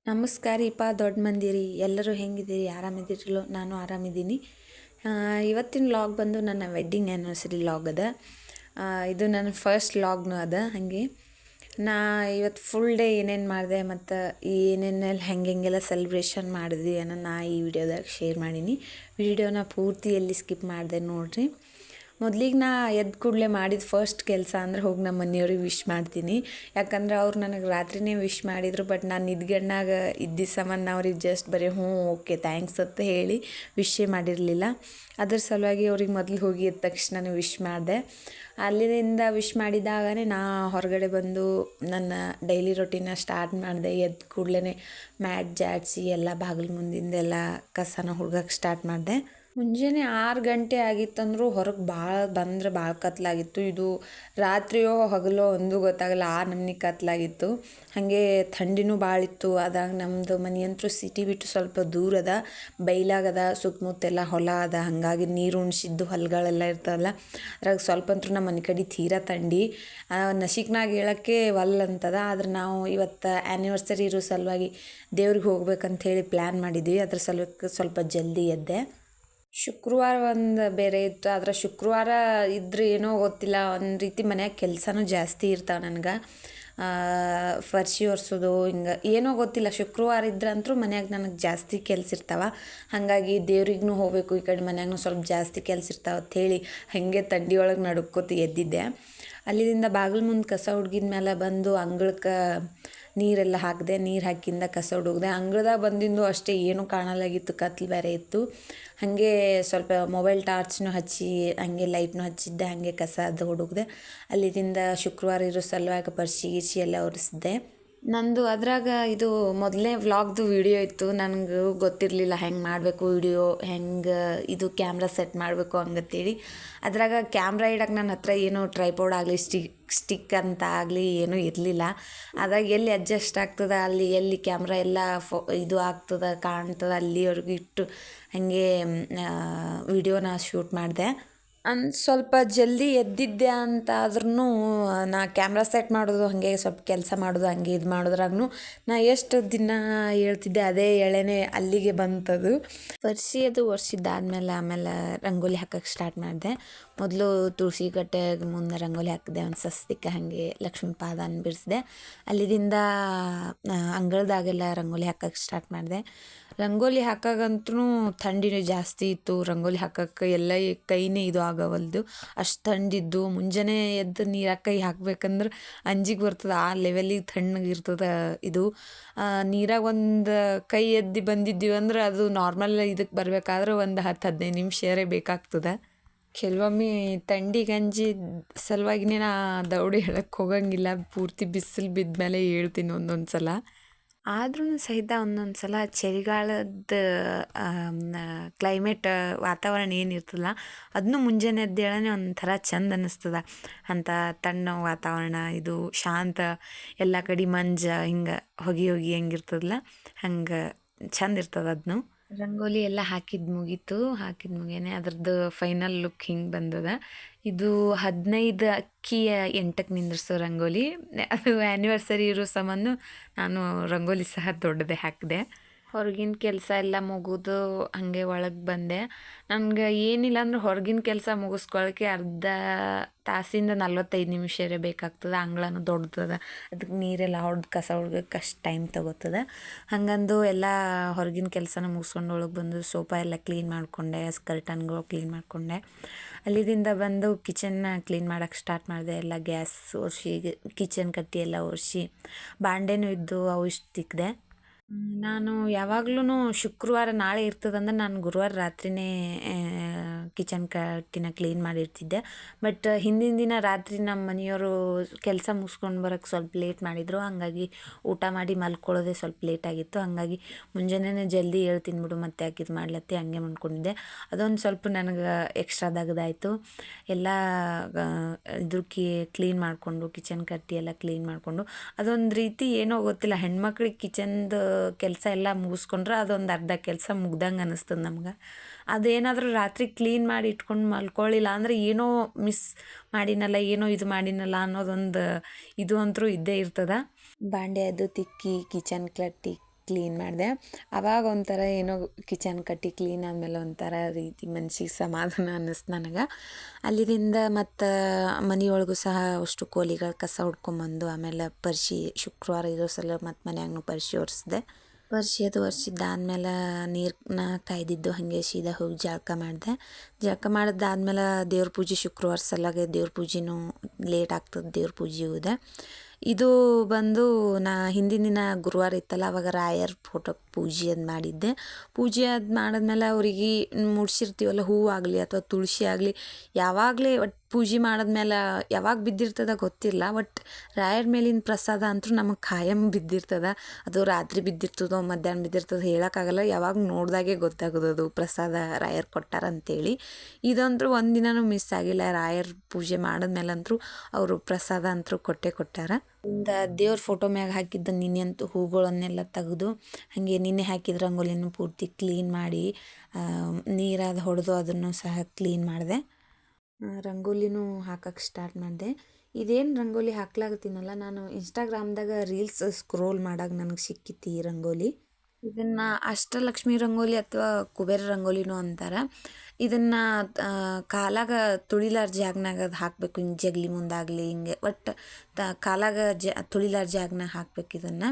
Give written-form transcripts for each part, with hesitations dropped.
ನಮಸ್ಕಾರಿಪ್ಪ ದೊಡ್ಡ ಮಂದಿರಿ ಎಲ್ಲರೂ ಹೆಂಗಿದ್ದೀರಿ ಆರಾಮಿದ್ದೀರಿಲ್ಲೋ ನಾನು ಆರಾಮಿದ್ದೀನಿ. ಇವತ್ತಿನ ಲಾಗ್ ಬಂದು ನನ್ನ ವೆಡ್ಡಿಂಗ್ ಆ್ಯನಿವರ್ಸರಿ ಲಾಗ್ ಅದ. ಇದು ನನ್ನ ಫಸ್ಟ್ ಲಾಗ್ನೂ ಅದ. ಹಾಗೆ ನಾ ಇವತ್ತು ಫುಲ್ ಡೇ ಏನೇನು ಮಾಡಿದೆ ಮತ್ತು ಏನೇನೆಲ್ಲ ಹೆಂಗೆಲ್ಲ ಸೆಲೆಬ್ರೇಷನ್ ಮಾಡಿದ್ವಿ ಅನ್ನೋ ನಾ ಈ ವಿಡಿಯೋದಾಗ ಶೇರ್ ಮಾಡೀನಿ. ವಿಡಿಯೋನ ಪೂರ್ತಿ ಎಲ್ಲಿ ಸ್ಕಿಪ್ ಮಾಡಿದೆ ನೋಡಿರಿ. ಮೊದಲಿಗೆ ನಾ ಎದ್ದು ಕೂಡಲೇ ಮಾಡಿದ ಫಸ್ಟ್ ಕೆಲಸ ಅಂದ್ರೆ ಹೋಗಿ ನಮ್ಮ ಮನೆಯವ್ರಿಗೆ ವಿಶ್ ಮಾಡ್ತೀನಿ. ಯಾಕಂದ್ರೆ ಅವ್ರು ನನಗೆ ರಾತ್ರಿನೇ ವಿಶ್ ಮಾಡಿದರು. ಬಟ್ ನಾನು ನಿದ್ಗಣ್ಣಾಗ ಇದ್ದ ಸಂಬಂಧ ಅವ್ರಿಗೆ ಜಸ್ಟ್ ಬರೀ ಹ್ಞೂ ಓಕೆ ಥ್ಯಾಂಕ್ಸ್ ಅಂತ ಹೇಳಿ ವಿಶೇ ಮಾಡಿರಲಿಲ್ಲ. ಅದ್ರ ಸಲುವಾಗಿ ಅವ್ರಿಗೆ ಮೊದಲು ಹೋಗಿ ಎದ್ದ ತಕ್ಷಣ ವಿಶ್ ಮಾಡಿದೆ. ಅಲ್ಲಿಂದ ವಿಶ್ ಮಾಡಿದಾಗಲೇ ನಾ ಹೊರಗಡೆ ಬಂದು ನನ್ನ ಡೈಲಿ ರೊಟೀನ ಸ್ಟಾರ್ಟ್ ಮಾಡಿದೆ. ಎದ್ದು ಕೂಡಲೇ ಮ್ಯಾಟ್ ಜಾಡಿಸಿ ಎಲ್ಲ ಬಾಗಿಲು ಮುಂದಿಂದೆಲ್ಲ ಕಸನ ಹುಡ್ಗಕ್ಕೆ ಸ್ಟಾರ್ಟ್ ಮಾಡಿದೆ. ಮುಂಜಾನೆ 6 ಗಂಟೆ ಆಗಿತ್ತಂದ್ರೂ ಹೊರಗೆ ಭಾಳ ಕತ್ಲಾಗಿತ್ತು. ಇದು ರಾತ್ರಿಯೋ ಹಗಲೋ ಒಂದು ಗೊತ್ತಾಗಲ್ಲ, ಆ ನಮ್ನಿ ಕತ್ಲಾಗಿತ್ತು. ಹಾಗೆ ಥಂಡಿನೂ ಭಾಳ ಇತ್ತು. ಅದಾಗ ನಮ್ಮದು ಮನೆಯಂತರೂ ಸಿಟಿ ಬಿಟ್ಟು ಸ್ವಲ್ಪ ದೂರ ಅದ, ಬೈಲಾಗದ, ಸುತ್ತಮುತ್ತೆಲ್ಲ ಹೊಲ ಅದ. ಹಾಗಾಗಿ ನೀರು ಉಣ್ಸಿದ್ದು ಹೊಲಗಳೆಲ್ಲ ಇರ್ತವಲ್ಲ, ಅದ್ರಾಗ ಸ್ವಲ್ಪ ಅಂತೂ ನಮ್ಮ ಮನೆ ಕಡೆ ತೀರಾ ಥಂಡಿ. ನಶಿಕ್ನಾಗ ಹೇಳೋಕ್ಕೆ ಅಂತದ. ಆದ್ರೆ ನಾವು ಇವತ್ತು ಆ್ಯನಿವರ್ಸರಿ ಇರೋ ಸಲುವಾಗಿ ದೇವ್ರಿಗೆ ಹೋಗ್ಬೇಕಂತ ಹೇಳಿ ಪ್ಲ್ಯಾನ್ ಮಾಡಿದ್ವಿ. ಅದ್ರ ಸಲುವಾಗಿ ಸ್ವಲ್ಪ ಜಲ್ದಿ ಎದ್ದೆ. ಶುಕ್ರವಾರ ಒಂದು ಬೇರೆ ಇತ್ತು. ಆದರೆ ಶುಕ್ರವಾರ ಇದ್ರೆ ಏನೋ ಗೊತ್ತಿಲ್ಲ, ಒಂದು ರೀತಿ ಮನ್ಯಾಗ ಕೆಲಸನೂ ಜಾಸ್ತಿ ಇರ್ತಾವೆ ನನಗೆ. ಫರ್ಶಿ ಒರೆಸೋದು ಹಿಂಗೆ ಏನೋ ಗೊತ್ತಿಲ್ಲ. ಶುಕ್ರವಾರ ಇದ್ರಂತೂ ಮನ್ಯಾಗ ನನಗೆ ಜಾಸ್ತಿ ಕೆಲಸ ಇರ್ತಾವೆ. ಹಾಗಾಗಿ ದೇವ್ರಿಗೂ ಹೋಗಬೇಕು, ಈ ಕಡೆ ಮನ್ಯಾಗೂ ಸ್ವಲ್ಪ ಜಾಸ್ತಿ ಕೆಲಸ ಇರ್ತಾವೆ ಅಂಥೇಳಿ ಹಾಗೆ ಥಂಡಿ ಒಳಗೆ ನಡ್ಕೋತ ಎದ್ದಿದ್ದೆ. ಅಲ್ಲಿಂದ ಬಾಗಿಲು ಮುಂದೆ ಕಸ ಹುಡ್ಗಿದ ಮೇಲೆ ಬಂದು ಅಂಗಳಕ್ಕೆ ನೀರೆಲ್ಲ ಹಾಕಿದೆ. ನೀರು ಹಾಕಿಂದ ಕಸ ಹುಡುಗ್ದೆ. ಅಂಗಳದಾಗ ಬಂದಿಂದು ಅಷ್ಟೇ ಏನೂ ಕಾಣಲಾಗಿತ್ತು, ಕತ್ಲು ಬೇರೆ ಇತ್ತು. ಹಾಗೆ ಸ್ವಲ್ಪ ಮೊಬೈಲ್ ಟಾರ್ಚ್ನೂ ಹಚ್ಚಿ ಹಾಗೆ ಲೈಟ್ನೂ ಹಚ್ಚಿದ್ದೆ. ಹಾಗೆ ಕಸ ಅದು ಹುಡುಗ್ದೆ. ಅಲ್ಲಿಂದ ಶುಕ್ರವಾರ ಇರೋ ಸಲುವಾಗಿ ಪರ್ಶಿ ಗಿರ್ಶಿ ಎಲ್ಲ ಒರೆಸಿದೆ. ನಂದು ಅದ್ರಾಗ ಇದು ಮೊದಲನೇ ವ್ಲಾಗ್ದು ವಿಡಿಯೋ ಇತ್ತು. ನನಗೆ ಗೊತ್ತಿರಲಿಲ್ಲ ಹೆಂಗೆ ಮಾಡಬೇಕು ವಿಡಿಯೋ, ಹೆಂಗೆ ಇದು ಕ್ಯಾಮ್ರಾ ಸೆಟ್ ಮಾಡಬೇಕು ಹಂಗಂತೇಳಿ. ಅದ್ರಾಗ ಕ್ಯಾಮ್ರಾ ಇಡಕ್ಕೆ ನನ್ನ ಹತ್ರ ಏನೂ ಟ್ರೈಪೋಡ್ ಆಗಲಿ ಸ್ಟಿಕ್ ಅಂತ ಆಗಲಿ ಏನೂ ಇರಲಿಲ್ಲ. ಅದ್ರಾಗ ಎಲ್ಲಿ ಅಡ್ಜಸ್ಟ್ ಆಗ್ತದೆ, ಅಲ್ಲಿ ಎಲ್ಲಿ ಕ್ಯಾಮ್ರಾ ಎಲ್ಲ ಇದು ಆಗ್ತದೆ ಕಾಣ್ತದೆ ಅಲ್ಲಿವರೆಗೂ ಇಟ್ಟು ಹಾಗೆ ವಿಡಿಯೋನ ಶೂಟ್ ಮಾಡಿದೆ. ಸ್ವಲ್ಪ ಜಲ್ದಿ ಎದ್ದಿದ್ದೆ ಅಂತ ಆದ್ರೂ ನಾ ಕ್ಯಾಮ್ರಾ ಸೆಟ್ ಮಾಡೋದು ಹಾಗೆ ಸ್ವಲ್ಪ ಕೆಲಸ ಮಾಡೋದು ಹಾಗೆ ಇದು ಮಾಡೋದ್ರಾಗೂ ನಾ ಎಷ್ಟು ದಿನ ಹೇಳ್ತಿದ್ದೆ ಅದೇ ಎಳೆನೇ ಅಲ್ಲಿಗೆ ಬಂತದು. ಪರ್ಸಿ ಅದು ಒರೆಸಿದ್ದಾದ್ಮೇಲೆ ಆಮೇಲೆ ರಂಗೋಲಿ ಹಾಕಕ್ಕೆ ಸ್ಟಾರ್ಟ್ ಮಾಡಿದೆ. ಮೊದಲು ತುಳಸಿ ಕಟ್ಟೆಗೆ ಮುಂದೆ ರಂಗೋಲಿ ಹಾಕಿದೆ. ಒಂದು ಸಸ್ತಿಕ ಹಾಗೆ ಲಕ್ಷ್ಮೀ ಪಾದನ ಬಿಡಿಸಿದೆ. ಅಲ್ಲಿಂದ ಅಂಗಳದಾಗೆಲ್ಲ ರಂಗೋಲಿ ಹಾಕಕ್ಕೆ ಸ್ಟಾರ್ಟ್ ಮಾಡಿದೆ. ರಂಗೋಲಿ ಹಾಕಾಗಂತೂ ಥಂಡಿನೂ ಜಾಸ್ತಿ ಇತ್ತು. ರಂಗೋಲಿ ಹಾಕಕ್ಕೆ ಎಲ್ಲ ಕೈನೇ ಇದು ಆಗವಲ್ದು, ಅಷ್ಟು ಥಂಡಿದ್ದು. ಮುಂಜಾನೆ ಎದ್ದು ನೀರಾಗ ಕೈ ಹಾಕ್ಬೇಕಂದ್ರೆ ಅಂಜಿಗೆ ಬರ್ತದೆ, ಆ ಲೆವೆಲಿಗೆ ತಣ್ಣಗಿರ್ತದೆ. ಇದು ನೀರಾಗ ಒಂದು ಕೈ ಎದ್ದು ಬಂದಿದ್ದೀವಿ ಅಂದ್ರೆ ಅದು ನಾರ್ಮಲ್ ಇದಕ್ಕೆ ಬರಬೇಕಾದ್ರೆ ಒಂದು 10-15 ನಿಮಿಷರೇ ಬೇಕಾಗ್ತದೆ. ಕೆಲವೊಮ್ಮೆ ಥಂಡಿ ಗಂಜಿ ಸಲುವಾಗಿನೇ ನಾ ದೌಡಿ ಹೇಳಕ್ಕೆ ಹೋಗಂಗಿಲ್ಲ. ಪೂರ್ತಿ ಬಿಸಿಲು ಬಿದ್ದ ಮೇಲೆ ಹೇಳ್ತೀನಿ ಒಂದೊಂದು ಸಲ. ಆದ್ರೂ ಸಹಿತ ಒಂದೊಂದು ಸಲ ಚಳಿಗಾಲದ ಕ್ಲೈಮೇಟ್ ವಾತಾವರಣ ಏನಿರ್ತದಲ್ಲ ಅದನ್ನು ಮುಂಜಾನೆ ಎದ್ದೇಳನೇ ಒಂಥರ ಚಂದ ಅನ್ನಿಸ್ತದೆ. ಅಂಥ ತಣ್ಣ ವಾತಾವರಣ, ಇದು ಶಾಂತ, ಎಲ್ಲ ಕಡೆ ಮಂಜು ಹಿಂಗೆ ಹೊಗೆ ಹೆಂಗಿರ್ತದಲ್ಲ ಹಂಗೆ ಚಂದ ಇರ್ತದೆ. ಅದನ್ನು ರಂಗೋಲಿ ಎಲ್ಲ ಹಾಕಿದ್ದು ಮುಗೀನೆ ಅದ್ರದ್ದು ಫೈನಲ್ ಲುಕ್ ಹಿಂಗೆ ಬಂದದ. ಇದು 15 ಅಕ್ಕಿಯ 8ಕ್ಕೆ ನಿಂದ್ರಿಸೋ ರಂಗೋಲಿ. ಅದು ಆ್ಯನಿವರ್ಸರಿ ಇರೋ ಸಂಬಂಧ ನಾನು ರಂಗೋಲಿ ಸಹ ದೊಡ್ಡದೇ ಹಾಕಿದೆ. ಹೊರಗಿನ ಕೆಲಸ ಎಲ್ಲ ಮುಗಿದು ಹಾಗೆ ಒಳಗೆ ಬಂದೆ. ನನಗೆ ಏನಿಲ್ಲ ಅಂದ್ರೆ ಹೊರಗಿನ ಕೆಲಸ ಮುಗಿಸ್ಕೊಳ್ಳೋಕ್ಕೆ ಅರ್ಧ ತಾಸಿಂದ 45 ನಿಮಿಷರೇ ಬೇಕಾಗ್ತದೆ. ಅಂಗಳನೂ ದೊಡ್ಡದದ, ಅದಕ್ಕೆ ನೀರೆಲ್ಲ ಹೊಡೆದು ಕಸ ಹುಡ್ಗಕ್ಕೆ ಅಷ್ಟು ಟೈಮ್ ತೊಗೋತದೆ. ಹಾಗಂದು ಎಲ್ಲ ಹೊರಗಿನ ಕೆಲಸನ ಮುಗಿಸ್ಕೊಂಡು ಒಳಗೆ ಬಂದು ಸೋಫಾ ಎಲ್ಲ ಕ್ಲೀನ್ ಮಾಡಿಕೊಂಡೆ, ಕರ್ಟನ್ಗಳು ಕ್ಲೀನ್ ಮಾಡಿಕೊಂಡೆ. ಅಲ್ಲಿಂದ ಬಂದು ಕಿಚನ್ನ ಕ್ಲೀನ್ ಮಾಡೋಕ್ಕೆ ಸ್ಟಾರ್ಟ್ ಮಾಡಿದೆ. ಎಲ್ಲ ಗ್ಯಾಸ್ ಒರೆಸಿ, ಕಿಚನ್ ಕಟ್ಟಿ ಎಲ್ಲ ಒರೆಸಿ, ಬಾಂಡೆನೂ ಇದ್ದು ಅವು ಇಷ್ಟು ತಿಕ್ಕಿದೆ. ನಾನು ಯಾವಾಗ್ಲೂ ಶುಕ್ರವಾರ ನಾಳೆ ಇರ್ತದಂದ್ರೆ ನಾನು ಗುರುವಾರ ರಾತ್ರಿನೇ ಕಿಚನ್ ಕಟ್ಟಿನ ಕ್ಲೀನ್ ಮಾಡಿರ್ತಿದ್ದೆ. ಬಟ್ ಹಿಂದಿನ ದಿನ ರಾತ್ರಿ ನಮ್ಮ ಮನೆಯವರು ಕೆಲಸ ಮುಗಿಸ್ಕೊಂಡು ಬರೋಕ್ಕೆ ಸ್ವಲ್ಪ ಲೇಟ್ ಮಾಡಿದರು. ಹಾಗಾಗಿ ಊಟ ಮಾಡಿ ಮಲ್ಕೊಳ್ಳೋದೇ ಸ್ವಲ್ಪ ಲೇಟಾಗಿತ್ತು. ಹಾಗಾಗಿ ಮುಂಜಾನೆ ಜಲ್ದಿ ಹೇಳ್ತೀನಿ ಬಿಡು ಮತ್ತೆ ಯಾಕೆ ಇದು ಮಾಡ್ಲತ್ತಿ ಹಂಗೆ ಮಾಡ್ಕೊಂಡಿದ್ದೆ. ಅದೊಂದು ಸ್ವಲ್ಪ ನನಗೆ ಎಕ್ಸ್ಟ್ರಾ ದಗದಾಯಿತು. ಎಲ್ಲ ಇದು ಕ್ಲೀನ್ ಮಾಡಿಕೊಂಡು ಕಿಚನ್ ಕಟ್ಟಿ ಎಲ್ಲ ಕ್ಲೀನ್ ಮಾಡಿಕೊಂಡು ಅದೊಂದು ರೀತಿ ಏನೋ ಗೊತ್ತಿಲ್ಲ, ಹೆಣ್ಮಕ್ಳಿಗೆ ಕಿಚನ್ದು ಕೆಲಸ ಎಲ್ಲ ಮುಗಿಸ್ಕೊಂಡ್ರೆ ಅದೊಂದು ಅರ್ಧ ಕೆಲಸ ಮುಗ್ದಂಗೆ ಅನ್ನಿಸ್ತದೆ ನಮ್ಗೆ. ಅದೇನಾದರೂ ರಾತ್ರಿ ಕ್ಲೀನ್ ಮಾಡಿ ಇಟ್ಕೊಂಡು ಮಲ್ಕೊಳ್ಳಿಲ್ಲ ಅಂದರೆ ಏನೋ ಮಿಸ್ ಮಾಡಿನಲ್ಲ, ಏನೋ ಇದು ಮಾಡಿನಲ್ಲ ಅನ್ನೋದೊಂದು ಇದು ಅಂತೂ ಇದ್ದೇ ಇರ್ತದೆ. ಬಾಂಡೆ ಅದು ತಿಕ್ಕಿ ಕಿಚನ್ ಕಟ್ಟಿ ಕ್ಲೀನ್ ಮಾಡಿದೆ. ಆವಾಗ ಒಂಥರ ಏನೋ ಕಿಚನ್ ಕಟ್ಟಿ ಕ್ಲೀನ್ ಆದಮೇಲೆ ಒಂಥರ ರೀತಿ ಮನ್ಸಿಗೆ ಸಮಾಧಾನ ಅನ್ನಿಸ್ತು ನನಗೆ. ಅಲ್ಲಿಂದ ಮತ್ತು ಮನೆಯೊಳಗೂ ಸಹ ಅಷ್ಟು ಕೋಲಿಗಳು ಕಸ ಹೊಡ್ಕೊಂಬಂದು ಆಮೇಲೆ ಪರ್ಶಿ ಶುಕ್ರವಾರ ಇರೋ ಸಲ ಮತ್ತು ಮನ್ಯಾಗೂ ಪರ್ಶಿ ಒರೆಸ್ದೆ. ಪರ್ಶಿ ಅದು ಒರೆಸಿದ್ದಾದ್ಮೇಲೆ ನೀರನ್ನ ಕಾಯ್ದಿದ್ದು ಹಾಗೆ ಸೀದಾ ಹೋಗಿ ಜಳಕ ಮಾಡಿದೆ. ಜಳಕ ಮಾಡಿದ್ದಾದ್ಮೇಲೆ ದೇವ್ರ ಪೂಜೆ ಶುಕ್ರವಾರ ಸಲಾಗೆ ದೇವ್ರ ಪೂಜೆನೂ ಲೇಟ್ ಆಗ್ತದೆ ದೇವ್ರ ಪೂಜೆ ಇದು ಬಂದು ನಾ ಹಿಂದಿನ ದಿನ ಗುರುವಾರ ಇತ್ತಲ್ಲ ಅವಾಗ ರಾಯರ ಫೋಟೋಗೆ ಪೂಜೆ ಅದು ಮಾಡಿದ್ದೆ. ಪೂಜೆ ಅದು ಮಾಡಿದ್ಮೇಲೆ ಅವ್ರಿಗೆ ಮುಡ್ಸಿರ್ತೀವಲ್ಲ ಹೂವು ಆಗಲಿ ಅಥವಾ ತುಳಸಿ ಆಗಲಿ ಯಾವಾಗಲೇ ಒಟ್ಟು ಪೂಜೆ ಮಾಡಿದ್ಮೇಲೆ ಯಾವಾಗ ಬಿದ್ದಿರ್ತದ ಗೊತ್ತಿಲ್ಲ. ಒಟ್ಟು ರಾಯರ ಮೇಲಿನ ಪ್ರಸಾದ ಅಂತೂ ನಮಗೆ ಖಾಯಂ ಬಿದ್ದಿರ್ತದ. ಅದು ರಾತ್ರಿ ಬಿದ್ದಿರ್ತದೋ ಮಧ್ಯಾಹ್ನ ಬಿದ್ದಿರ್ತದೋ ಹೇಳೋಕ್ಕಾಗಲ್ಲ. ಯಾವಾಗ ನೋಡಿದಾಗೆ ಗೊತ್ತಾಗೋದು ಪ್ರಸಾದ ರಾಯರು ಕೊಟ್ಟಾರ ಅಂತೇಳಿ. ಇದಂತೂ ಒಂದಿನನೂ ಮಿಸ್ ಆಗಿಲ್ಲ. ರಾಯರ ಪೂಜೆ ಮಾಡಿದ್ಮೇಲಂತೂ ಅವರು ಪ್ರಸಾದ ಅಂತೂ ಕೊಟ್ಟೇ ಕೊಟ್ಟಾರ. ಇಂದ ದೇವ್ರ ಫೋಟೋ ಮ್ಯಾಗ ಹಾಕಿದ್ದ ನಿನ್ನೆ ಅಂತೂ ಹೂಗಳನ್ನೆಲ್ಲ ತೆಗೆದು ಹಾಗೆ ನಿನ್ನೆ ಹಾಕಿದ ರಂಗೋಲಿನೂ ಪೂರ್ತಿ ಕ್ಲೀನ್ ಮಾಡಿ ನೀರಾದ ಹೊಡೆದು ಅದನ್ನು ಸಹ ಕ್ಲೀನ್ ಮಾಡಿದೆ. ರಂಗೋಲಿನೂ ಹಾಕಕ್ಕೆ ಸ್ಟಾರ್ಟ್ ಮಾಡಿದೆ. ಇದೇನು ರಂಗೋಲಿ ಹಾಕ್ಲಾಗತ್ತೀನಲ್ಲ ನಾನು ಇನ್ಸ್ಟಾಗ್ರಾಮ್ದಾಗ ರೀಲ್ಸ್ ಸ್ಕ್ರೋಲ್ ಮಾಡಾಗ ನನಗೆ ಸಿಕ್ಕಿತ್ತು ಈ ರಂಗೋಲಿ. ಇದನ್ನು ಅಷ್ಟಲಕ್ಷ್ಮಿ ರಂಗೋಲಿ ಅಥವಾ ಕುಬೇರ ರಂಗೋಲಿನೂ ಅಂತಾರೆ. ಇದನ್ನು ಕಾಲಾಗ ತುಳಿಲಾರ ಜಾಗನಾಗ ಅದು ಹಾಕಬೇಕು. ಹಿಂಗೆ ಜಗಲಿ ಮುಂದಾಗಲಿ ಹಿಂಗೆ ಒಟ್ಟು ಕಾಲಾಗ ತುಳಿಲಾರ ಜಾಗನಾಗ ಹಾಕ್ಬೇಕು ಇದನ್ನು.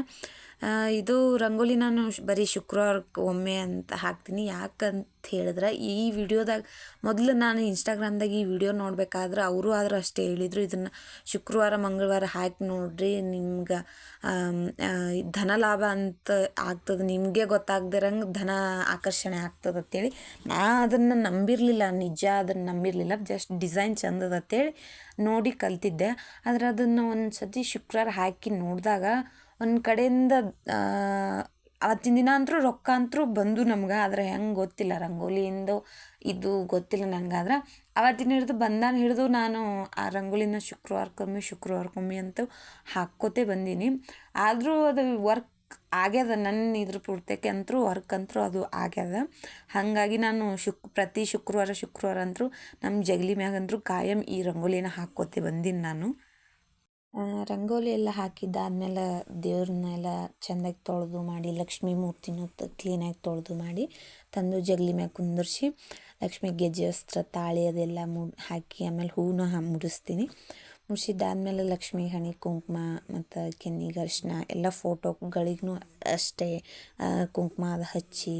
ಇದು ರಂಗೋಲಿ ನಾನು ಬರೀ ಶುಕ್ರವಾರಕ್ಕೆ ಒಮ್ಮೆ ಅಂತ ಹಾಕ್ತೀನಿ. ಯಾಕಂತ ಹೇಳಿದ್ರೆ ಈ ವಿಡಿಯೋದಾಗ ಮೊದಲು ನಾನು ಇನ್ಸ್ಟಾಗ್ರಾಮ್ದಾಗ ಈ ವಿಡಿಯೋ ನೋಡ್ಬೇಕಾದ್ರೆ ಅವರು ಆದರೂ ಅಷ್ಟೇ ಹೇಳಿದರು, ಇದನ್ನು ಶುಕ್ರವಾರ ಮಂಗಳವಾರ ಹಾಕಿ ನೋಡ್ರಿ ನಿಮ್ಗೆ ಧನ ಲಾಭ ಅಂತ ಆಗ್ತದೆ, ನಿಮಗೆ ಗೊತ್ತಾಗ್ದಿರಂಗೆ ಧನ ಆಕರ್ಷಣೆ ಆಗ್ತದೆ ಅಂತೇಳಿ. ನಾ ಅದನ್ನು ನಂಬಿರಲಿಲ್ಲ, ನಿಜ ಅದನ್ನು ನಂಬಿರಲಿಲ್ಲ. ಜಸ್ಟ್ ಡಿಸೈನ್ ಚಂದದ ಅಂತೇಳಿ ನೋಡಿ ಕಲ್ತಿದ್ದೆ. ಆದರೆ ಅದನ್ನು ಒಂದು ಸತಿ ಶುಕ್ರವಾರ ಹಾಕಿ ನೋಡಿದಾಗ ಒಂದು ಕಡೆಯಿಂದ ಅವತ್ತಿನ ದಿನ ಅಂತೂ ರೊಕ್ಕ ಅಂತೂ ಬಂದು ನಮ್ಗೆ. ಆದರೆ ಹೆಂಗೆ ಗೊತ್ತಿಲ್ಲ, ರಂಗೋಲಿಯಿಂದ ಇದು ಗೊತ್ತಿಲ್ಲ ನನಗಾದ್ರೆ. ಅವತ್ತಿನ ಹಿಡಿದು ನಾನು ಆ ರಂಗೋಲಿನ ಶುಕ್ರವಾರಕ್ಕೊಮ್ಮೆ ಅಂತೂ ಹಾಕ್ಕೋತೇ ಬಂದೀನಿ. ಆದರೂ ಅದು ವರ್ಕ್ ಆಗ್ಯದ. ನನ್ನ ಇದ್ರ ಪೂರ್ತಕ್ಕೆ ಅಂತೂ ವರ್ಕ್ ಅಂತೂ ಅದು ಆಗ್ಯದ. ಹಾಗಾಗಿ ನಾನು ಪ್ರತಿ ಶುಕ್ರವಾರ ಅಂತೂ ನಮ್ಮ ಜಗಲಿ ಮ್ಯಾಗಂತೂ ಕಾಯಂ ಈ ರಂಗೋಲಿನ ಹಾಕ್ಕೋತೆ ಬಂದೀನಿ ನಾನು. ರಂಗೋಲಿ ಎಲ್ಲ ಹಾಕಿದ್ದಾದ್ಮೇಲೆ ದೇವ್ರನ್ನೆಲ್ಲ ಚೆಂದಾಗಿ ತೊಳೆದು ಮಾಡಿ ಲಕ್ಷ್ಮೀ ಮೂರ್ತಿನೂ ಕ್ಲೀನಾಗಿ ತೊಳೆದು ಮಾಡಿ ತಂದು ಜಗಲಿ ಮ್ಯಾಗ ಕುಂದರ್ಸಿ ಲಕ್ಷ್ಮಿ ಗೆಜ್ಜೆ ವಸ್ತ್ರ ತಾಳಿ ಅದೆಲ್ಲ ಹಾಕಿ ಆಮೇಲೆ ಹೂವನ್ನ ಮುಡಿಸ್ತೀನಿ. ಮುಡಿಸಿದ್ದಾದ್ಮೇಲೆ ಲಕ್ಷ್ಮಿ ಹಣೆ ಕುಂಕುಮ ಮತ್ತು ಕೆನ್ನಿಗೆ ಅರಿಶಿನ ಎಲ್ಲ ಫೋಟೋಗಳಿಗೂ ಅಷ್ಟೇ ಕುಂಕುಮ ಅದು ಹಚ್ಚಿ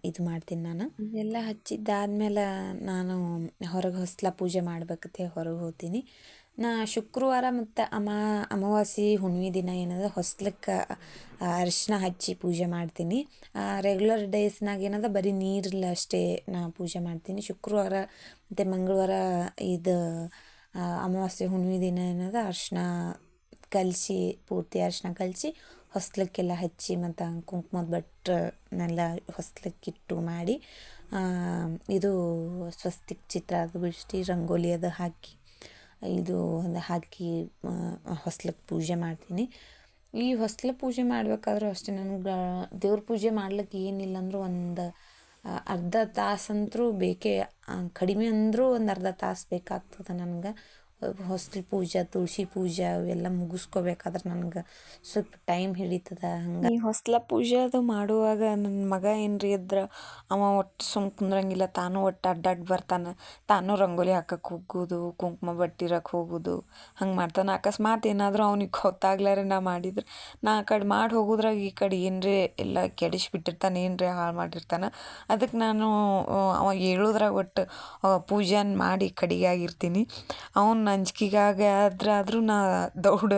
ಇದು ಮಾಡ್ತೀನಿ ನಾನು. ಎಲ್ಲ ಹಚ್ಚಿದ್ದಾದ್ಮೇಲೆ ನಾನು ಹೊರಗೆ ಹೊಸ್ಲ ಪೂಜೆ ಮಾಡ್ಬೇಕಂತೆ ಹೊರಗೆ ಹೋಗ್ತೀನಿ. ನಾ ಶುಕ್ರವಾರ ಮತ್ತು ಅಮಾವಾಸ್ಯೆ ಹುಣ್ಣಿಮೆ ದಿನ ಏನದ ಹೊಸ್ಲಕ್ಕೆ ಅರಿಶಿನ ಹಚ್ಚಿ ಪೂಜೆ ಮಾಡ್ತೀನಿ. ರೆಗ್ಯುಲರ್ ಡೇಸ್ನಾಗ ಏನದ ಬರೀ ನೀರಲ್ಲಿ ಅಷ್ಟೇ ನಾ ಪೂಜೆ ಮಾಡ್ತೀನಿ. ಶುಕ್ರವಾರ ಮತ್ತು ಮಂಗಳವಾರ ಇದು ಅಮಾವಾಸ್ಯೆ ಹುಣ್ಣಿಮೆ ದಿನ ಏನದ ಅರಿಶಿನ ಕಲಸಿ ಪೂರ್ತಿ ಅರಿಶಿನ ಕಲಸಿ ಹೊಸ್ಲಕ್ಕೆಲ್ಲ ಹಚ್ಚಿ ಮತ್ತು ಕುಂಕುಮದ ಬಟ್ಟನ್ನೆಲ್ಲ ಹೊಸ್ಲಕ್ಕಿಟ್ಟು ಮಾಡಿ ಇದು ಸ್ವಸ್ತಿಕ್ ಚಿತ್ರ ಅದು ಬಿಡಿಸಿ ರಂಗೋಲಿ ಅದು ಹಾಕಿ ಇದು ಒಂದು ಹಾಕಿ ಹೊಸ್ಲಕ್ಕೆ ಪೂಜೆ ಮಾಡ್ತೀನಿ. ಈ ಹೊಸ್ಲ ಪೂಜೆ ಮಾಡಬೇಕಾದ್ರೂ ಅಷ್ಟೇ ನನಗೆ ದೇವ್ರ ಪೂಜೆ ಮಾಡ್ಲಿಕ್ಕೆ ಏನಿಲ್ಲ ಅಂದರೂ ಒಂದು ಅರ್ಧ ತಾಸಂತೂ ಬೇಕೇ. ಕಡಿಮೆ ಅಂದರೂ ಒಂದು ಅರ್ಧ ತಾಸು ಬೇಕಾಗ್ತದೆ ನನಗೆ. ಹೊಸ್ಲು ಪೂಜೆ ತುಳಸಿ ಪೂಜೆ ಅವೆಲ್ಲ ಮುಗಿಸ್ಕೋಬೇಕಾದ್ರೆ ನನಗೆ ಸ್ವಲ್ಪ ಟೈಮ್ ಹಿಡಿತದೆ. ಹಂಗೆ ಈ ಹೊಸ್ಲ ಪೂಜೆ ಅದು ಮಾಡುವಾಗ ನನ್ನ ಮಗ ಏನ್ರಿ ಇದ್ರೆ ಅವ ಒಟ್ಟು ಸುಮ್ಮ ಕುಂದ್ರಂಗಿಲ್ಲ. ತಾನು ಒಟ್ಟು ಅಡ್ಡಾಡಿ ಬರ್ತಾನೆ. ತಾನು ರಂಗೋಲಿ ಹಾಕಕ್ಕೆ ಹೋಗೋದು, ಕುಂಕುಮ ಬಟ್ಟಿರಕ್ಕೆ ಹೋಗೋದು ಹಂಗೆ ಮಾಡ್ತಾನೆ. ಅಕಸ್ಮಾತ್ ಏನಾದರೂ ಅವ್ನಿಗೆ ಗೊತ್ತಾಗ್ಲಾರೆ ನಾ ಮಾಡಿದ್ರೆ ನಾ ಆ ಕಡೆ ಮಾಡಿ ಹೋಗೋದ್ರಾಗ ಈ ಕಡೆ ಏನರೇ ಎಲ್ಲ ಕೆಡಿಸ್ಬಿಟ್ಟಿರ್ತಾನೆ, ಏನರೇ ಹಾಳು ಮಾಡಿರ್ತಾನೆ. ಅದಕ್ಕೆ ನಾನು ಅವ ಹೇಳೋದ್ರಾಗ ಒಟ್ಟು ಪೂಜೆನ ಮಾಡಿ ಕಡೆಗಾಗಿರ್ತೀನಿ. ಅವ್ನು ಅಂಜಿಕೆಗಾದ್ರೂ ನಾ ದೌಡ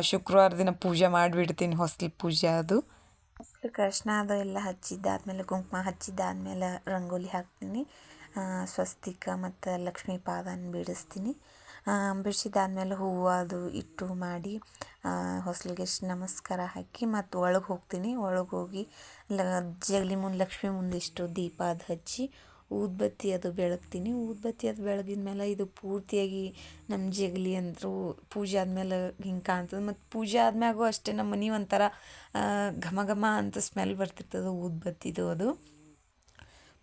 ಶುಕ್ರವಾರ ದಿನ ಪೂಜೆ ಮಾಡಿಬಿಡ್ತೀನಿ, ಹೊಸ್ಲು ಪೂಜೆ ಅದು. ಹೊಸ್ಲಕ್ಕೆ ಅರಿಶಿನ ಅದು ಎಲ್ಲ ಹಚ್ಚಿದ್ದಾದ್ಮೇಲೆ ಕುಂಕುಮ ಹಚ್ಚಿದ್ದಾದ್ಮೇಲೆ ರಂಗೋಲಿ ಹಾಕ್ತೀನಿ. ಸ್ವಸ್ತಿಕ ಮತ್ತು ಲಕ್ಷ್ಮೀ ಪಾದನ ಬಿಡಿಸ್ತೀನಿ. ಬಿಡಿಸಿದ್ದಾದ್ಮೇಲೆ ಹೂವು ಅದು ಇಟ್ಟು ಮಾಡಿ ಹೊಸ್ಲಿಗೆ ನಮಸ್ಕಾರ ಹಾಕಿ ಮತ್ತು ಒಳಗೆ ಹೋಗ್ತೀನಿ. ಒಳಗೆ ಹೋಗಿ ಜಗಲಿ ಮುಂದೆ ಲಕ್ಷ್ಮಿ ಮುಂದಿಷ್ಟು ದೀಪ ಅದು ಹಚ್ಚಿ ಊದುಬತ್ತಿ ಅದು ಬೆಳಗ್ತೀನಿ. ಊದುಬತ್ತಿ ಅದು ಬೆಳಗಿದ ಮೇಲೆ ಇದು ಪೂರ್ತಿಯಾಗಿ ನಮ್ಮ ಜಗಲಿ ಅಂತೂ ಪೂಜೆ ಆದಮೇಲೆ ಹಿಂಗೆ ಕಾಣ್ತದೆ. ಮತ್ತು ಪೂಜೆ ಆದ್ಮ್ಯಾಗೂ ಅಷ್ಟೇ ನಮ್ಮ ಮನೆ ಒಂಥರ ಘಮ ಘಮ ಅಂತ ಸ್ಮೆಲ್ ಬರ್ತಿರ್ತದೆ ಊದುಬತ್ತಿದು ಅದು.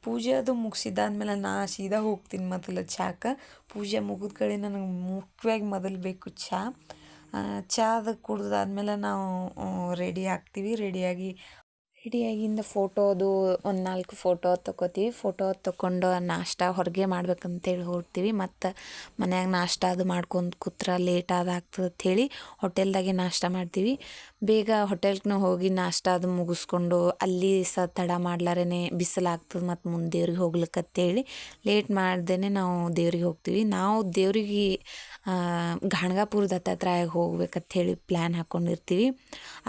ಪೂಜೆ ಅದು ಮುಗಿಸಿದ್ದಾದ್ಮೇಲೆ ನಾ ಸೀದಾ ಹೋಗ್ತೀನಿ ಮೊದಲು ಚಾಕ್ಕೆ. ಪೂಜೆ ಮುಗಿದ ಕಡೆ ನನಗೆ ಮುಖ್ಯವಾಗಿ ಮೊದಲು ಬೇಕು ಚಹಾ. ಚಹಾ ಅದು ಕುಡ್ದಾದ್ಮೇಲೆ ನಾವು ರೆಡಿ ಆಗ್ತೀವಿ. ರೆಡಿಯಾಗಿ ರೆಡಿಯಾಗಿಂದ ಫೋಟೋದು ಒಂದು 4 ಫೋಟೋ ತೊಗೋತೀವಿ. ಫೋಟೋ ತೊಗೊಂಡು ನಾಷ್ಟ ಹೊರಗೆ ಮಾಡ್ಬೇಕಂತೇಳಿ ಹೊರಡ್ತೀವಿ. ಮತ್ತು ಮನ್ಯಾಗ ನಾಷ್ಟ ಅದು ಮಾಡ್ಕೊಂಡು ಕೂತ್ರೆ ಲೇಟ್ ಆಗ್ತದೆ ಅಂಥೇಳಿ ಹೋಟೆಲ್ದಾಗೆ ನಾಷ್ಟ ಮಾಡ್ತೀವಿ. ಬೇಗ ಹೊಟೆಲ್ಗೆ ಹೋಗಿ ನಾಷ್ಟ ಅದು ಮುಗಿಸ್ಕೊಂಡು ಅಲ್ಲಿ ತಡ ಮಾಡ್ಲಾರೇ ಬಿಸಿಲಾಗ್ತದೆ ಮತ್ತು ಮುಂದೆ ದೇವ್ರಿಗೆ ಹೋಗ್ಲಿಕ್ಕಂತೇಳಿ ಲೇಟ್ ಮಾಡ್ದೇ ನಾವು ದೇವ್ರಿಗೆ ಹೋಗ್ತೀವಿ. ನಾವು ದೇವ್ರಿಗೆ ಗಾಣಗಾಪುರದ ಹತ್ರ ಹೋಗ್ಬೇಕಂತ ಹೇಳಿ ಪ್ಲ್ಯಾನ್ ಹಾಕ್ಕೊಂಡಿರ್ತೀವಿ.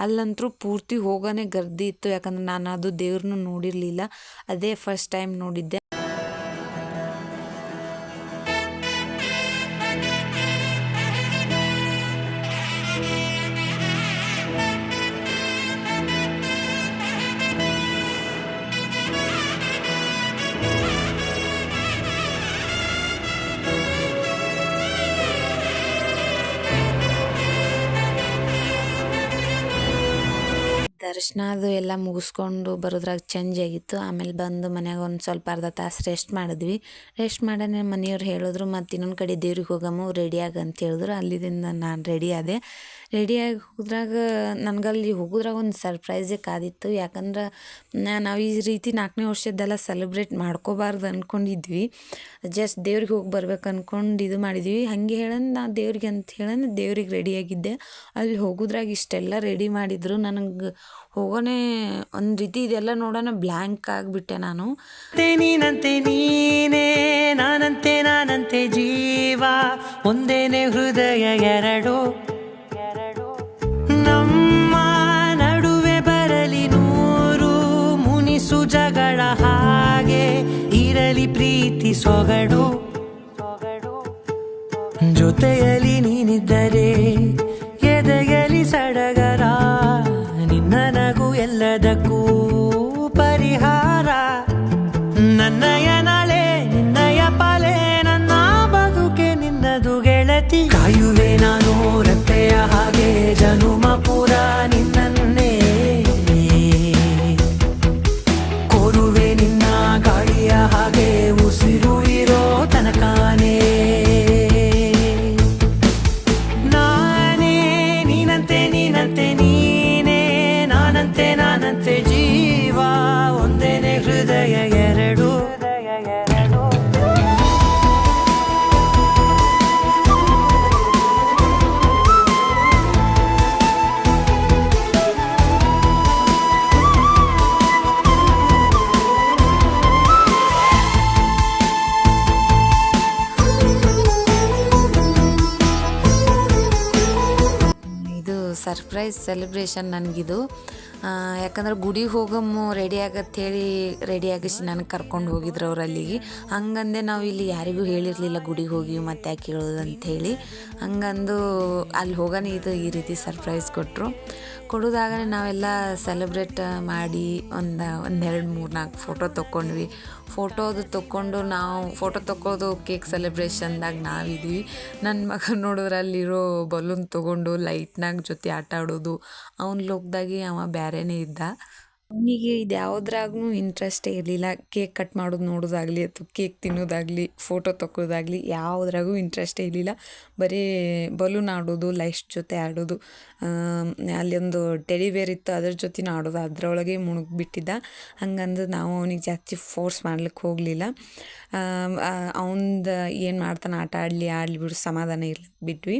ಅಲ್ಲಂತೂ ಪೂರ್ತಿ ಹೋಗೋನೇ ಗರ್ದಿ ಇತ್ತು, ಯಾಕಂದ್ರೆ ನಾನು ಅದು ದೇವ್ರನ್ನೂ ನೋಡಿರಲಿಲ್ಲ, ಅದೇ ಫಸ್ಟ್ ಟೈಮ್ ನೋಡಿದ್ದೆ. ದರ್ಶನ ಅದು ಎಲ್ಲ ಮುಗಿಸ್ಕೊಂಡು ಬರೋದ್ರಾಗ ಚೇಂಜ್ ಆಗಿತ್ತು. ಆಮೇಲೆ ಬಂದು ಮನ್ಯಾಗ ಒಂದು ಸ್ವಲ್ಪ ಅರ್ಧ ತಾಸು ರೆಸ್ಟ್ ಮಾಡಿದ್ವಿ. ರೆಸ್ಟ್ ಮಾಡನೇ ಮನೆಯವ್ರು ಹೇಳಿದ್ರು, ಮತ್ತು ಇನ್ನೊಂದು ಕಡೆ ದೇವ್ರಿಗೆ ಹೋಗಮ್ಮ ರೆಡಿ ಆಗ ಅಂತ ಹೇಳಿದ್ರು. ಅಲ್ಲಿದಿಂದ ನಾನು ರೆಡಿ ಆದೆ. ರೆಡಿಯಾಗಿ ಹೋದ್ರಾಗ ನನಗಲ್ಲಿ ಹೋಗೋದ್ರಾಗ ಒಂದು ಸರ್ಪ್ರೈಸೇ ಕಾದಿತ್ತು. ಯಾಕಂದ್ರೆ ನಾವು ಈ ರೀತಿ 4ನೇ ವರ್ಷದ್ದೆಲ್ಲ ಸೆಲೆಬ್ರೇಟ್ ಮಾಡ್ಕೋಬಾರ್ದು ಅಂದ್ಕೊಂಡಿದ್ವಿ. ಜಸ್ಟ್ ದೇವ್ರಿಗೆ ಹೋಗಿ ಬರ್ಬೇಕು ಅಂದ್ಕೊಂಡು ಇದು ಮಾಡಿದ್ವಿ. ಹಾಗೆ ಹೇಳೋಣ ನಾ ದೇವ್ರಿಗೆ ಅಂತ ಹೇಳೋಣ ದೇವ್ರಿಗೆ ರೆಡಿಯಾಗಿದ್ದೆ. ಅಲ್ಲಿ ಹೋಗೋದ್ರಾಗ ಇಷ್ಟೆಲ್ಲ ರೆಡಿ ಮಾಡಿದ್ರು, ನನಗೆ ಹೋಗೋನೇ ಒಂದು ರೀತಿ ಇದೆಲ್ಲ ನೋಡೋಣ ಬ್ಲ್ಯಾಂಕ್ ಆಗಿಬಿಟ್ಟೆ ನಾನು. ನೀನಂತೆ ನೀನೇ, ನಾನಂತೆ ಜೀವ, ಒಂದೇನೆ ಹೃದಯ ಎರಡು, ನಮ್ಮ ನಡುವೆ ಬರಲಿ 100 ಮುನಿಸು ಜಗಳ, ಹಾಗೆ ಇರಲಿ ಪ್ರೀತಿ ಸೊಗಡು, ಜೊತೆಯಲ್ಲಿ ನೀನಿದ್ದರೆ ಎದೆಯಲಿ ಸಡಗರ, ನಿನ್ನ ನಗು ಎಲ್ಲದಕ್ಕೂ ಪರಿಹಾರ, ನನ್ನಯ ನಾಳೆ ನಿನ್ನಯ ಪಾಲೆ, ನನ್ನ ಬದುಕೆ ನಿನ್ನದು ಗೆಳತಿ, ಕಾಯುವೆ ನಾನು ರೆಪ್ಪೆಯ ಹಾಗೆ ಜನುಮ ಪುರ ನಿನ್ನನ್ನೇ, ಕೋರುವೆ ನಿನ್ನ ಗಾಳಿಯ ಹಾಗೆ ಉಸಿರು ಇರೋ ತನಕಾನೇ, ನೀನಂತೆ ನೀನೇ, ನಾನಂತೆ ಜೀವ, ಒಂದೇನೆ ಹೃದಯ ಎರಡು. ಸರ್ಪ್ರೈಸ್ ಸೆಲೆಬ್ರೇಷನ್ ನನಗಿದು. ಯಾಕಂದ್ರೆ ಗುಡಿಗೆ ಹೋಗಮ್ಮು ರೆಡಿ ಆಗತ್ತೇಳಿ ರೆಡಿ ಆಗಿಸಿ ನನಗೆ ಕರ್ಕೊಂಡು ಹೋಗಿದ್ರು ಅವ್ರು ಅಲ್ಲಿಗೆ. ಹಂಗಂದೆ ನಾವು ಇಲ್ಲಿ ಯಾರಿಗೂ ಹೇಳಿರಲಿಲ್ಲ ಗುಡಿಗೆ ಹೋಗಿ ಮತ್ತೆ ಯಾಕೆ ಹೇಳೋದು ಅಂಥೇಳಿ. ಹಂಗಂದು ಅಲ್ಲಿ ಹೋಗೋಣ ಇದು ಈ ರೀತಿ ಸರ್ಪ್ರೈಸ್ ಕೊಡೋದಾಗನೇ ನಾವೆಲ್ಲ ಸೆಲೆಬ್ರೇಟ್ ಮಾಡಿ ಒಂದು 2, 3, 4 ಫೋಟೋ ತೊಗೊಂಡ್ವಿ. ಫೋಟೋದು ತೊಗೊಂಡು ನಾವು ಫೋಟೋ ತೊಗೊಳೋದು ಕೇಕ್ ಸೆಲೆಬ್ರೇಷನ್ದಾಗ ನಾವಿದ್ವಿ. ನನ್ನ ಮಗ ನೋಡಿದ್ರೆ ಅಲ್ಲಿರೋ ಬಲೂನ್ ತೊಗೊಂಡು ಲೈಟ್ನಾಗ ಜೊತೆ ಆಟ ಆಡೋದು, ಅವ್ನ ಲೋಕದಾಗೆ ಅವ ಬೇರೆನೇ ಇದ್ದ. ಅವನಿಗೆ ಇದು ಯಾವುದ್ರಾಗೂ ಇಂಟ್ರೆಸ್ಟೇ ಇರಲಿಲ್ಲ. ಕೇಕ್ ಕಟ್ ಮಾಡೋದು ನೋಡೋದಾಗಲಿ ಅಥವಾ ಕೇಕ್ ತಿನ್ನೋದಾಗಲಿ ಫೋಟೋ ತೊಗೊಳೋದಾಗಲಿ ಯಾವುದ್ರಾಗೂ ಇಂಟ್ರೆಸ್ಟೇ ಇರಲಿಲ್ಲ. ಬರೀ ಬಲೂನ್ ಆಡೋದು, ಲೈಟ್ಸ್ ಜೊತೆ ಆಡೋದು, ಅಲ್ಲಿ ಒಂದು ಟೆಡಿ ಬೇರ್ ಇತ್ತು ಅದ್ರ ಜೊತೆನೂ ಆಡೋದು, ಅದರೊಳಗೆ ಮುಳುಗಿಬಿಟ್ಟಿದ್ದ. ಹಂಗಂದು ನಾವು ಅವನಿಗೆ ಜಾಸ್ತಿ ಫೋರ್ಸ್ ಮಾಡ್ಲಿಕ್ಕೆ ಹೋಗಲಿಲ್ಲ. ಅವನ್ದು ಏನು ಮಾಡ್ತಾನೆ ಆಟ ಆಡಲಿ ಬಿಡು ಸಮಾಧಾನ ಇರಲಿ ಬಿಟ್ವಿ.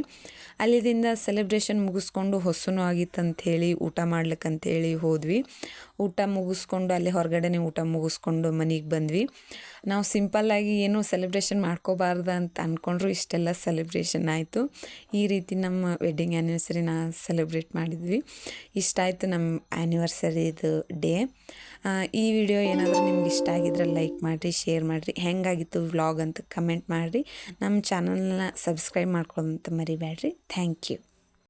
ಅಲ್ಲಿದಿಂದ ಸೆಲೆಬ್ರೇಷನ್ ಮುಗಿಸ್ಕೊಂಡು ಹೊಸನೂ ಆಗಿತ್ತು ಅಂಥೇಳಿ ಊಟ ಮಾಡ್ಲಿಕ್ಕಂತೇಳಿ ಹೋದ್ವಿ. ಊಟ ಮುಗಿಸ್ಕೊಂಡು ಅಲ್ಲೇ ಹೊರಗಡೆನೇ ಊಟ ಮುಗಿಸ್ಕೊಂಡು ಮನೆಗೆ ಬಂದ್ವಿ. ನಾವು ಸಿಂಪಲ್ಲಾಗಿ ಏನೂ ಸೆಲೆಬ್ರೇಷನ್ ಮಾಡ್ಕೋಬಾರ್ದು ಅಂತ ಅಂದ್ಕೊಂಡ್ರು ಇಷ್ಟೆಲ್ಲ ಸೆಲೆಬ್ರೇಷನ್ ಆಯಿತು. ಈ ರೀತಿ ನಮ್ಮ ವೆಡ್ಡಿಂಗ್ ಆ್ಯನಿವರ್ಸರಿನ ಸೆಲೆಬ್ರೇಟ್ ಮಾಡಿದ್ವಿ. ಇಷ್ಟಾಯಿತು ನಮ್ಮ ಆ್ಯನಿವರ್ಸರಿದು ಡೇ. ಈ ವಿಡಿಯೋ ಏನಾದರೂ ನಿಮ್ಗೆ ಇಷ್ಟ ಆಗಿದ್ರೆ ಲೈಕ್ ಮಾಡಿರಿ, ಶೇರ್ ಮಾಡಿರಿ, ಹೆಂಗಾಗಿತ್ತು ವ್ಲಾಗ್ ಅಂತ ಕಮೆಂಟ್ ಮಾಡಿರಿ. ನಮ್ಮ ಚಾನಲ್ನ ಸಬ್ಸ್ಕ್ರೈಬ್ ಮಾಡ್ಕೊಳ್ಳೋದಂತ ಮರಿಬೇಡ್ರಿ. Thank you.